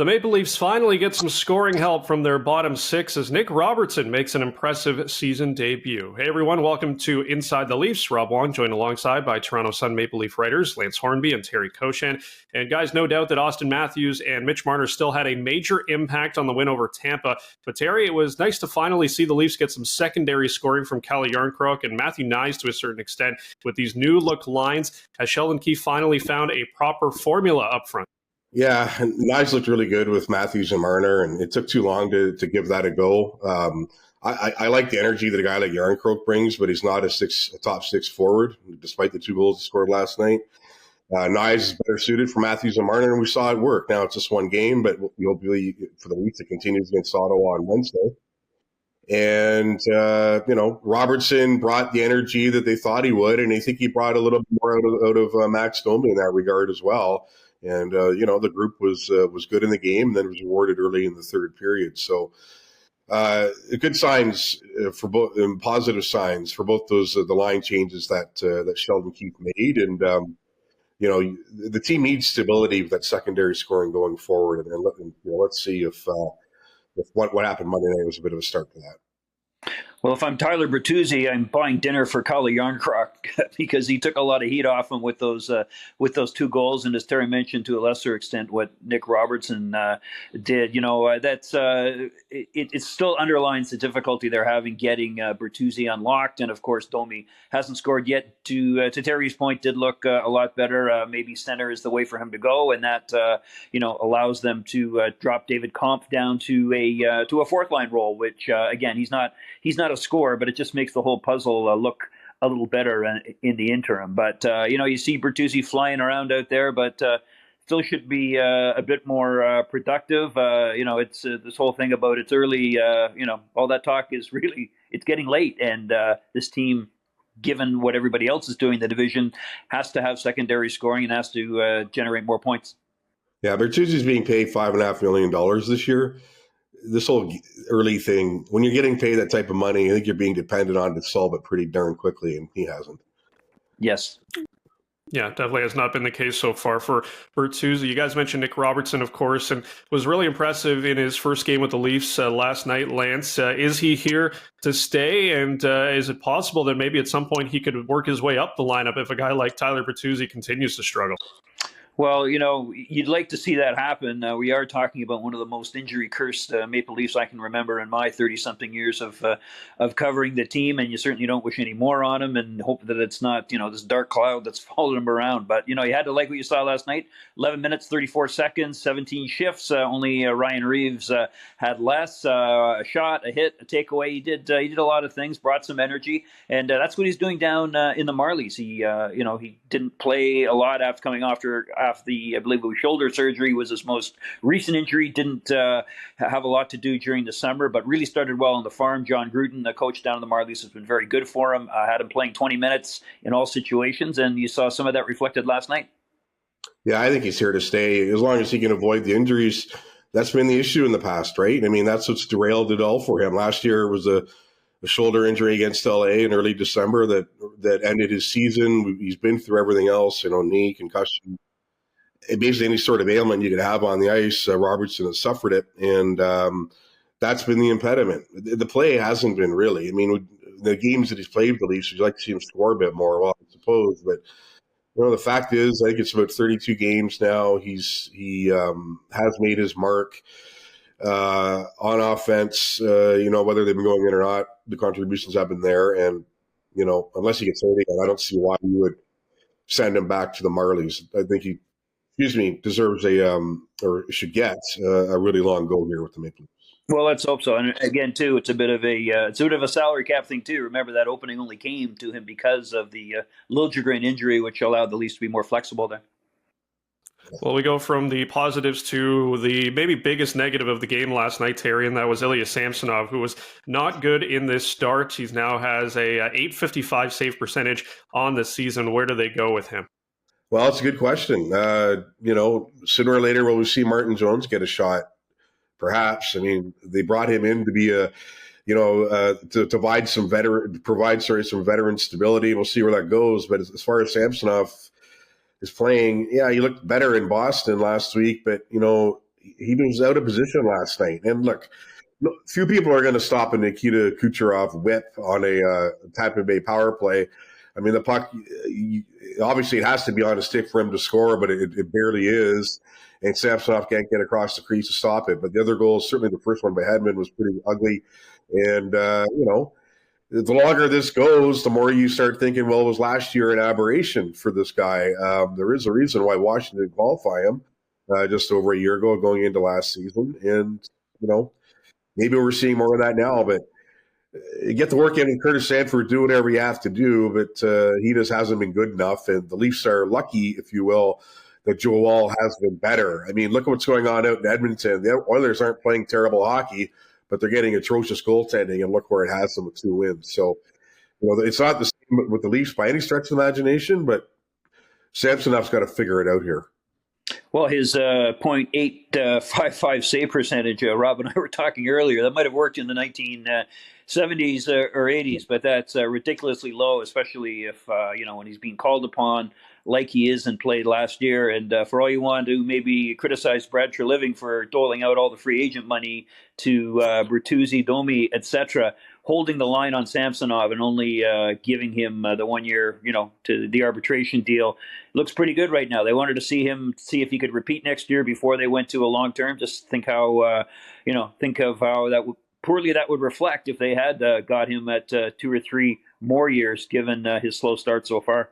The Maple Leafs finally get some scoring help from their bottom six as Nick Robertson makes an impressive season debut. Hey everyone, welcome to Inside the Leafs. Rob Wong joined alongside by Toronto Sun Maple Leaf writers Lance Hornby and Terry Koshan. And guys, no doubt that Auston Matthews and Mitch Marner still had a major impact on the win over Tampa. But Terry, it was nice to finally see the Leafs get some secondary scoring from Calle Jarnkrok and Matthew Nyes to a certain extent with these new look lines as Sheldon Keefe finally found a proper formula up front. Yeah, Nyes looked really good with Matthews and Marner, and it took too long to give that a go. I like the energy that a guy like Jarnkrok brings, but he's not a top six forward, despite the 2 goals he scored last night. Nyes is better suited for Matthews and Marner, and we saw it work. Now it's just one game, but you'll be for the Leafs. It continues against Ottawa on Wednesday. And, Robertson brought the energy that they thought he would, and I think he brought a little bit more out of Max Domi in that regard as well. And, the group was good in the game, and then was rewarded early in the third period. So good signs for both, and positive signs for both those the line changes that Sheldon Keefe made. And, the team needs stability with that secondary scoring going forward. And let's see if what happened Monday night was a bit of a start to that. Well, if I'm Tyler Bertuzzi, I'm buying dinner for Calle Jarnkrok because he took a lot of heat off him with those 2 goals, and as Terry mentioned, to a lesser extent, what Nick Robertson did. It still underlines the difficulty they're having getting Bertuzzi unlocked, and of course, Domi hasn't scored yet. To Terry's point, did look a lot better. Maybe center is the way for him to go, and that allows them to drop David Kampf down to a fourth line role, which again he's not a scorer, but it just makes the whole puzzle look a little better in the interim. But, you see Bertuzzi flying around out there, but still should be a bit more productive. It's this whole thing about it's early, all that talk is really, it's getting late. And this team, given what everybody else is doing in the division, has to have secondary scoring and has to generate more points. Yeah, Bertuzzi's being paid $5.5 million this year. This whole early thing, when you're getting paid that type of money, I think you're being dependent on to solve it pretty darn quickly, and he hasn't. Yes. Yeah, definitely has not been the case so far for Bertuzzi. You guys mentioned Nick Robertson, of course, and was really impressive in his first game with the Leafs last night. Lance, is he here to stay? And is it possible that maybe at some point he could work his way up the lineup if a guy like Tyler Bertuzzi continues to struggle? Well, you'd like to see that happen. We are talking about one of the most injury-cursed Maple Leafs I can remember in my 30-something years of covering the team, and you certainly don't wish any more on him and hope that it's not, this dark cloud that's followed him around. But, you had to like what you saw last night. 11 minutes, 34 seconds, 17 shifts. Only Ryan Reeves had less. A shot, a hit, a takeaway. He did a lot of things, brought some energy, and that's what he's doing down in the Marlies. He didn't play a lot after coming after the, I believe it was shoulder surgery, was his most recent injury. Didn't have a lot to do during the summer, but really started well on the farm. John Gruden, the coach down in the Marlies, has been very good for him. Had him playing 20 minutes in all situations, and you saw some of that reflected last night. Yeah, I think he's here to stay as long as he can avoid the injuries. That's been the issue in the past, right? I mean, that's what's derailed it all for him. Last year was a shoulder injury against LA in early December that ended his season. He's been through everything else, knee, concussion. Basically, any sort of ailment you could have on the ice, Robertson has suffered it, and that's been the impediment. The play hasn't been really. I mean, the games that he's played with the Leafs, you'd like to see him score a bit more, well, I suppose. But the fact is, I think it's about 32 games now. He has made his mark on offense. Whether they've been going in or not, the contributions have been there, and unless he gets hurt again, I don't see why you would send him back to the Marlies. I think he deserves or should get a really long go here with the Maple Leafs. Well, let's hope so. And again, too, it's a bit of a salary cap thing too. Remember that opening only came to him because of the Liljegren injury, which allowed the Leafs to be more flexible there. Well, we go from the positives to the maybe biggest negative of the game last night, Terry, and that was Ilya Samsonov, who was not good in this start. He now has a .855 save percentage on the season. Where do they go with him? Well, it's a good question. Sooner or later, will we see Martin Jones get a shot? Perhaps. I mean, they brought him in to be to provide some veteran stability. We'll see where that goes. But as far as Samsonov is playing, yeah, he looked better in Boston last week. But he was out of position last night. And look, few people are going to stop a Nikita Kucherov whip on a Tampa Bay power play. I mean, the puck, obviously it has to be on a stick for him to score, but it barely is. And Samsonov can't get across the crease to stop it. But the other goal, certainly the first one by Hedman, was pretty ugly. And, the longer this goes, the more you start thinking, well, it was last year an aberration for this guy. There is a reason why Washington didn't qualify him just over a year ago going into last season. And, maybe we're seeing more of that now. But you get the work in Curtis Sanford, do whatever you have to do, but he just hasn't been good enough. And the Leafs are lucky, if you will, that Joe Wall has been better. I mean, look at what's going on out in Edmonton. The Oilers aren't playing terrible hockey, but they're getting atrocious goaltending, and look where it has them with 2 wins. So, it's not the same with the Leafs by any stretch of the imagination, but Samsonov's got to figure it out here. Well, his .855 save percentage, Rob and I were talking earlier, that might have worked in the 1970s or 80s, but that's ridiculously low, especially if, when he's being called upon like he is and played last year. And for all you want to maybe criticize Brad Treliving for doling out all the free agent money to Bertuzzi, Domi, etc., holding the line on Samsonov and only giving him the 1 year, to the arbitration deal, looks pretty good right now. They wanted to see if he could repeat next year before they went to a long term. Just think how, think of how poorly that would reflect if they had got him at 2 or 3 more years, given his slow start so far.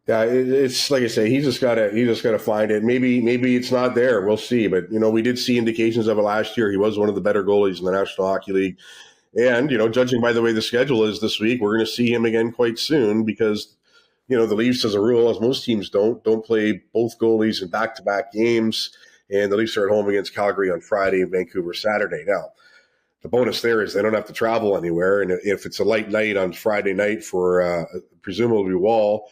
Yeah, it's like I say, he just gotta find it. Maybe it's not there. We'll see. But we did see indications of it last year. He was one of the better goalies in the National Hockey League. And, judging by the way the schedule is this week, we're going to see him again quite soon because, the Leafs, as a rule, as most teams don't play both goalies in back-to-back games. And the Leafs are at home against Calgary on Friday and Vancouver Saturday. Now, the bonus there is they don't have to travel anywhere. And if it's a light night on Friday night for presumably Wall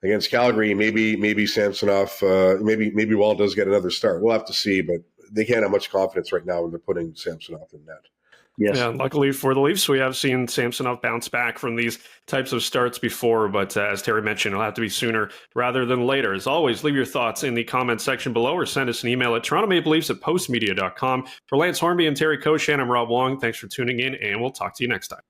against Calgary, maybe Samsonov, maybe Wall does get another start. We'll have to see, but they can't have much confidence right now when they're putting Samsonov in net. Yes. Yeah, luckily for the Leafs, we have seen Samsonov bounce back from these types of starts before, but as Terry mentioned, it'll have to be sooner rather than later. As always, leave your thoughts in the comments section below or send us an email at torontomapleleafs@postmedia.com. For Lance Hornby and Terry Koshan, I'm Rob Wong. Thanks for tuning in, and we'll talk to you next time.